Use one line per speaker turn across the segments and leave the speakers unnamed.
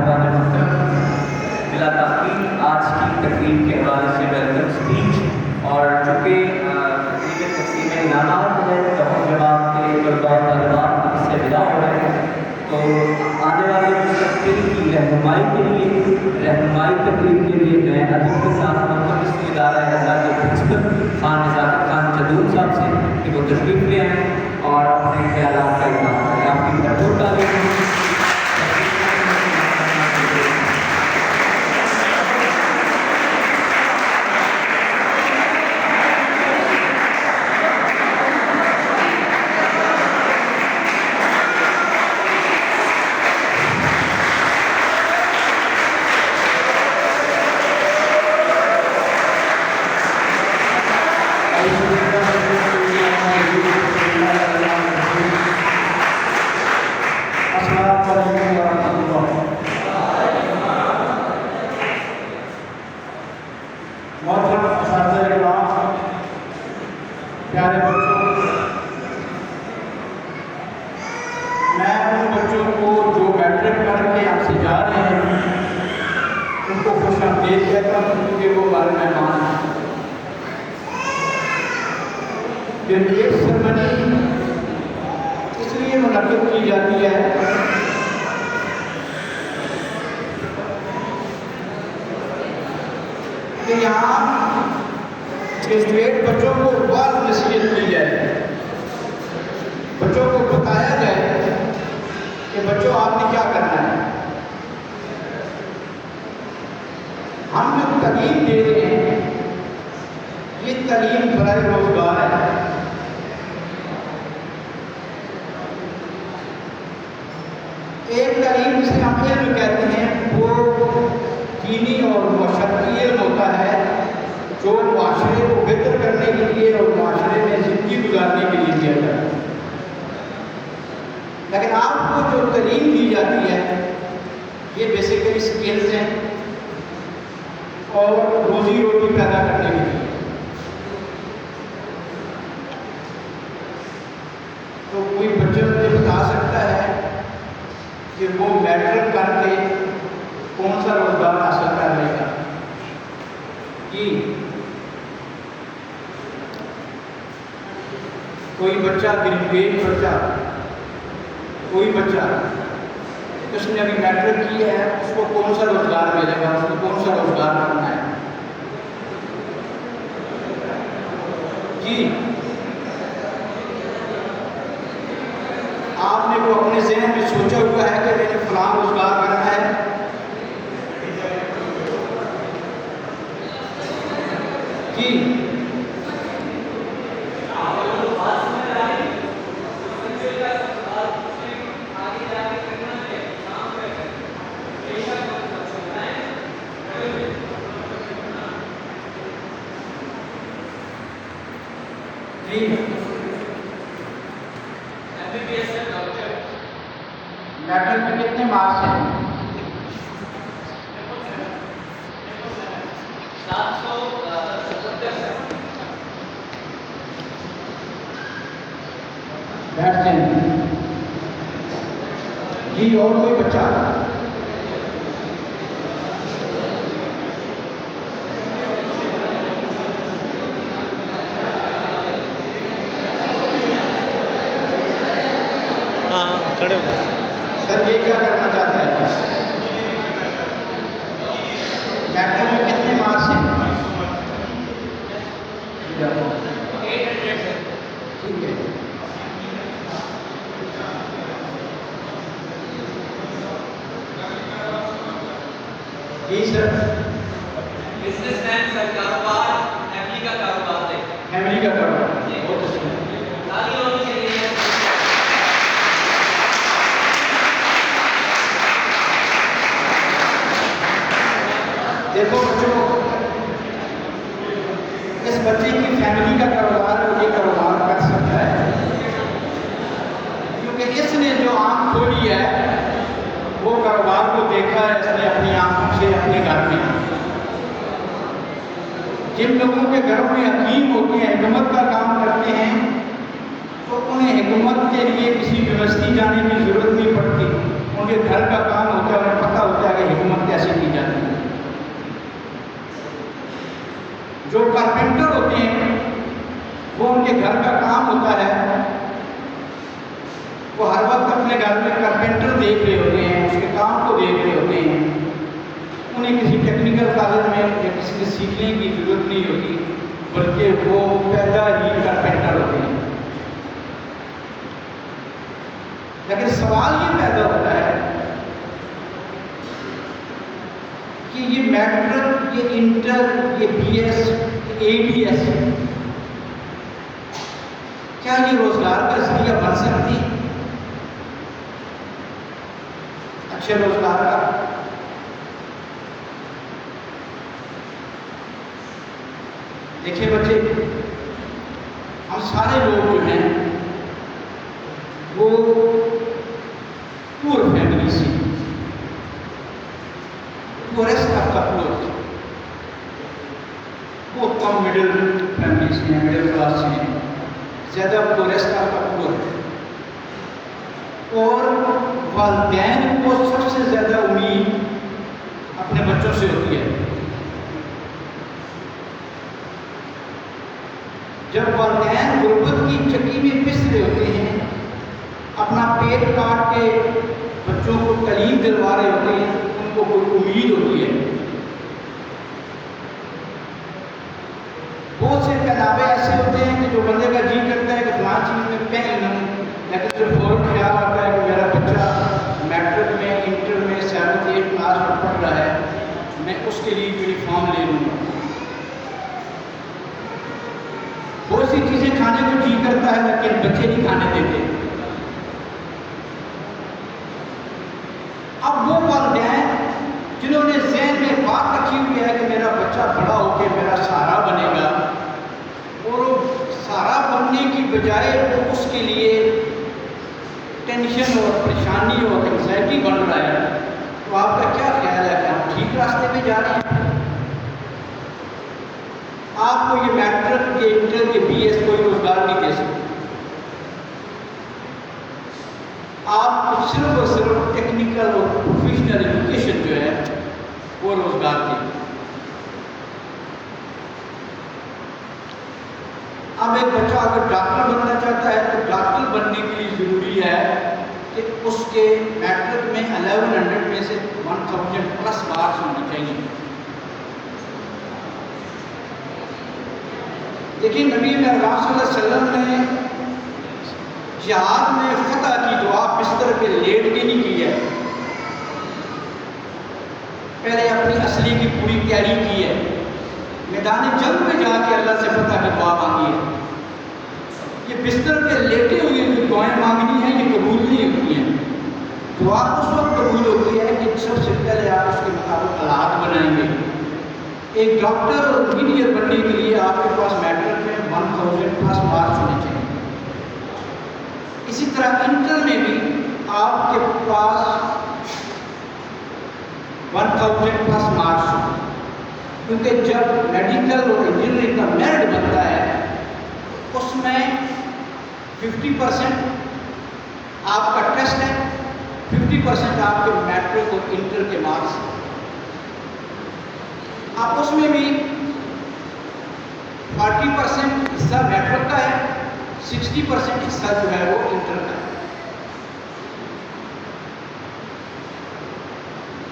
صاحبان محترم، بلا تاخیر آج کی تقریب کے حوالے سے ویلکم اسپیچ اور چونکہ تقریب تقسیم انعامات ہے تو ہم جواب کے طلباء طالبات اس سے ودا ہو رہے ہیں، تو آنے والے مستقبل کی رہنمائی کے لیے تقریب کے لیے میں ادب کے ساتھ مقدس ادارہ حضرات پرنسپل خان نزاکت خان جدول صاحب سے کہ وہ تشریف لے آئیں اور اپنے خیالات کا اظہار کریں. آپ کی بھرپور تعلیم.
پیارے بچوں، میں ان بچوں کو جو میٹرک کر کے آپ سے جا رہے ہیں ان کو خوش آمدید کہتا ہوں کیونکہ وہ ہمارے مہمان ہیں. یہ سرمنی اس لیے منعقد کی جاتی ہے کہ یہاں گریجویٹ بچوں کو بعض نصیحت کی جائے، بچوں کو بتایا جائے کہ بچوں آپ نے کیا کرنا ہے. ہم جو تعلیم دے رہے ہیں یہ تعلیم برائے روزگار ہے. ایک تعلیم جسے ہم علم کہتے ہیں وہ دینی اور معاشرتی علم ہوتا ہے جو معاشرے کو بہتر کرنے کے لیے اور معاشرے میں زندگی گزارنے کے لیے دیا جاتا ہے. لیکن آپ کو جو تعلیم دی جاتی ہے یہ بیسیکلی سکلز ہیں اور روزی روٹی پیدا کرنے کے لیے. تو کوئی بچہ مجھے بتا سکتا ہے کہ وہ میٹرک کر کے کون سا روزگار حاصل کر لے گا؟ کوئی بچہ گریجویٹ کوئی بچہ اس نے ابھی میٹرک کی ہے اس کو کون سا روزگار ملے گا، اس کو کون سا روزگار کرنا ہے؟ جی آپ نے وہ اپنے ذہن میں سوچا ہوا ہے کہ میں نے فلاں روزگار کرنا ہے؟ جی میٹرک میں کتنے مارکس ہیں؟ 770. بیٹھتے ہیں. جی اور کوئی بچہ؟ سر یہ کیا کرنا چاہتا ہے؟ میٹرک میں کتنے مارکس ہیں؟ 800. ٹھیک ہے. جی سر.
بزنس مین سر، کاروبار فیملی کا کاروبار ہے.
فیملی کا کاروبار بہت اچھا.
تعلیم ہونی چاہیے.
دیکھو بچوں، اس بچے کی فیملی کا کاروبار یہ کاروبار کر سکتا ہے کیونکہ اس نے جو آنکھ کھولی ہے وہ کاروبار کو دیکھا ہے اس نے اپنی آنکھوں سے اپنے گھر میں. جن لوگوں کے گھروں میں حکیم ہوتے ہیں، حکومت کا کام کرتے ہیں، تو انہیں حکومت کے لیے کسی یونیورسٹی جانے کی ضرورت نہیں پڑتی. ان کے گھر کا کام ہوتا ہے، انہیں پتہ ہوتا ہے کہ جو کارپینٹر ہوتے ہیں وہ ان کے گھر کا کام ہوتا ہے، وہ ہر وقت اپنے گھر میں کارپینٹر دیکھ رہے ہوتے ہیں، اس کے کام کو دیکھ رہے ہوتے ہیں، انہیں کسی ٹیکنیکل کالج میں یا کسی سے سیکھنے کی ضرورت نہیں ہوتی، بلکہ وہ پیدا ہی کارپینٹر ہوتے ہیں۔ لیکن سوال یہ پیدا ہوتا ہے کہ یہ میٹرک، یہ انٹر، یہ بی ایس، یہ اے ڈی ایس، کیا یہ روزگار کا ذریعہ بن سکتی؟ اچھے روزگار کا؟ دیکھیں بچے، ہم سارے لوگ جو ہیں وہ پور فیملی سے، پورسٹ آف دا پور، بہت کم مڈل فیملی سے ہیں، مڈل کلاس سے ہیں، زیادہ پورسٹ آف دا پور ہے۔ اور والدین کو سب سے زیادہ امید اپنے بچوں سے ہوتی ہے۔ جب والدین غربت کی چکی میں پس رہے ہوتے ہیں، اپنا پیٹ کاٹ کے بچوں کو تعلیم دلوا رہے ہوتے ہیں، ان کو کوئی امید ہوتی ہے۔ بہت سے پہناوے ایسے ہوتے ہیں کہ جو بندے کا جی کرتا ہے کہ فلاں چیز میں پہن لوں، لیکن جو فوراً خیال آتا ہے کہ میرا بچہ میٹرک میں، انٹر میں، 7 8 کلاس میں پڑھ رہا ہے، میں اس کے لیے یونیفارم لے لوں گا۔ بہت سی چیزیں کھانے کو جی کرتا ہے لیکن بچے نہیں کھانے دیتے۔ اب وہ والدین جنہوں نے ذہن میں بات رکھی ہوئی ہے کہ میرا بچہ بڑا ہو کے میرا سہارا بنے گا، اور وہ سہارا بننے کی بجائے وہ اس کے لیے ٹینشن اور پریشانی اور انگزائٹی بن رہا ہے، تو آپ کا کیا خیال ہے کہ ہم ٹھیک راستے پہ جا رہے ہیں؟ آپ کو یہ میٹرک، یہ انٹر، یہ بی ایس کوئی روزگار نہیں دے سکتے۔ آپ کو صرف اور صرف ٹیکنیکل اور پروفیشنل ایجوکیشن جو ہے وہ روزگار دے۔ اب ایک بچہ اگر ڈاکٹر بننا چاہتا ہے تو ڈاکٹر بننے کے لیے ضروری ہے کہ اس کے میٹرک میں 1100 میں سے 1000 پلس مارکس ہونے چاہیے۔ لیکن نبی اکرم صلی اللہ علیہ وسلم نے جہاد میں فتح کی دعا بستر پہ لیٹ کے نہیں کی ہے، پہلے اپنی اصلی کی پوری تیاری کی ہے، میدان جنگ میں جا کے اللہ سے فتح کی دعا مانگی ہے۔ یہ بستر پہ لیٹے ہوئے جو دعائیں مانگنی ہیں یہ قبول نہیں ہوتی ہیں۔ دعا اس وقت قبول ہوتی ہے کہ سب سے پہلے آپ اس کے مطابق حالات بنائیں گے۔ ایک ڈاکٹر اور انجینئر بننے کے لیے آپ کے پاس میٹرک میں 1000 پلس مارکس ہونے چاہیے۔ اسی طرح انٹر میں بھی آپ کے پاس 1000 پلس مارکس ہو، کیونکہ جب میڈیکل اور انجینئرنگ کا میرٹ بنتا ہے اس میں 50% آپ کا ٹیسٹ ہے، 50% آپ کے میٹرک اور انٹر کے مارکس ہیں۔ آپ اس میں بھی 40% حصہ میٹرک کا ہے، 60% حصہ جو ہے وہ انٹر کا ہے۔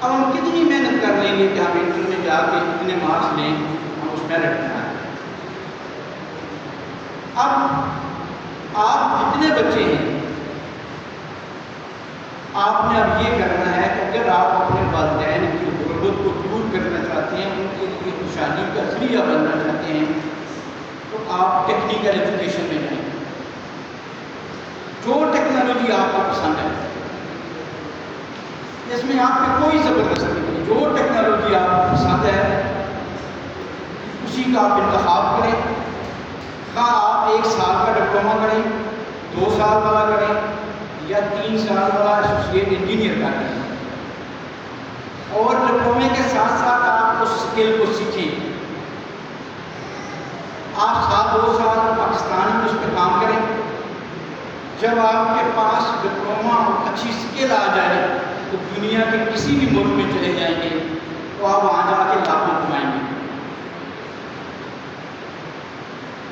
اب ہم کتنی محنت کر لیں گے کہ ہم انٹر میں جا کے اتنے مارکس لیں، ہم اس میرٹ میں آئیں۔ اب آپ جتنے بچے ہیں، آپ نے اب یہ کرنا ہے کہ اگر آپ اپنے والدین کی غربت کو دور کرنا چاہتے ہیں، ان کے لیے خوشحالی کا ذریعہ بننا چاہتے ہیں، تو آپ ٹیکنیکل ایجوکیشن میں جائیں۔ جو ٹیکنالوجی آپ کو پسند ہے، اس میں آپ پہ کوئی زبردستی نہیں، جو ٹیکنالوجی آپ کو پسند ہے اسی کا آپ انتخاب کریں۔ خواہ آپ 1 سال کا ڈپلومہ کریں، 2 سال والا کریں، یا 3 سال والا ایسوسیٹ انجینئر کا کریں، اور ڈپلومے کے ساتھ ساتھ آپ اس اسکل کو سیکھیں۔ آپ 2 سال پاکستان میں اس پہ کام کریں۔ جب آپ کے پاس ڈپلومہ اور اچھی اسکل آ جائے تو دنیا کے کسی بھی ملک میں چلے جائیں گے تو آپ وہاں جا کے لاکھوں کمائیں گے۔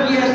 BS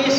AC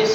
AC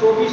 24